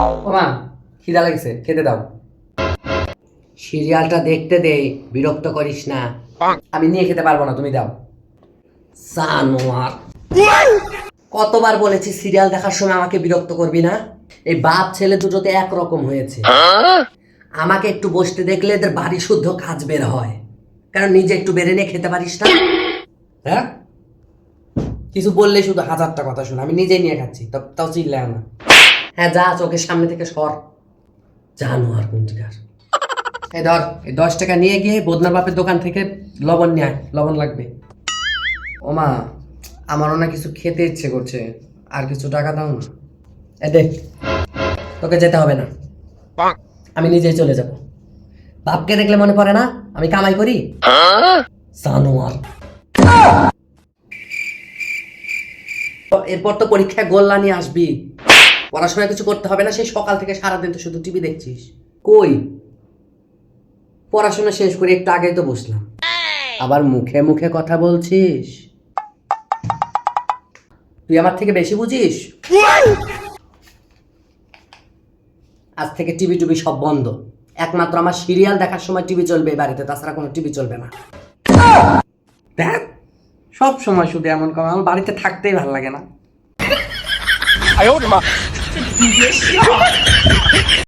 ও মা, খিদা লাগছে, খেতে দাও। সিরিয়ালটা দেখতে দে, বিরক্ত করিস না। আমি নিয়ে খেতে পারবো না, তুমি দাও। জানোয়ার, কতবার বলেছি সিরিয়াল দেখার সময় আমাকে বিরক্ত করবি না। এই বাপ ছেলে দুটোতে একরকম হয়েছে। আমাকে একটু বসতে দেখলে এদের বাড়ি শুদ্ধ কাজ বের হয়, কারণ নিজে একটু বেড়ে নিয়ে খেতে পারিস না। হ্যাঁ, কিছু বললে শুধু হাজারটা কথা শুনে, আমি নিজেই নিয়ে খাচ্ছি, তাও চিল্লায় না। হ্যাঁ যা, চোখের সামনে থেকে সর। জানোয়ার কোনটিকার। এই ধর, এই 10 টাকা নিয়ে গিয়ে বদনার বাপের দোকান থেকে লবণ নিয়ে আয়, লবণ লাগবে। ও মা, আমারও না কিছু খেতে ইচ্ছে করছে, আর কিছু টাকা দাও না। এ দেখ, তোকে যেতে হবে না, আমি নিজেই চলে যাব। বাপকে দেখলে মনে পড়ে না আমি কামাই করি? জানোয়ার। এরপর তো পরীক্ষায় গোল্লা নিয়ে আসবি, পড়াশোনা কিছু করতে হবে না। সেই সকাল থেকে সারাদিন তো শুধু টিভি দেখছিস। কই, পড়াশোনা শেষ করে একটু আগেই তো বসলাম, আবার মুখে মুখে কথা বলছিস। তুই আমার থেকে বেশি বুঝিস। আজ থেকে টিভি টিভি সব বন্ধ, একমাত্র আমার সিরিয়াল দেখার সময় টিভি চলবে এই বাড়িতে, তাছাড়া কোনো টিভি চলবে না। দেখ, সব সময় শুধু এমন কর, আমার বাড়িতে থাকতেই ভালো লাগে না।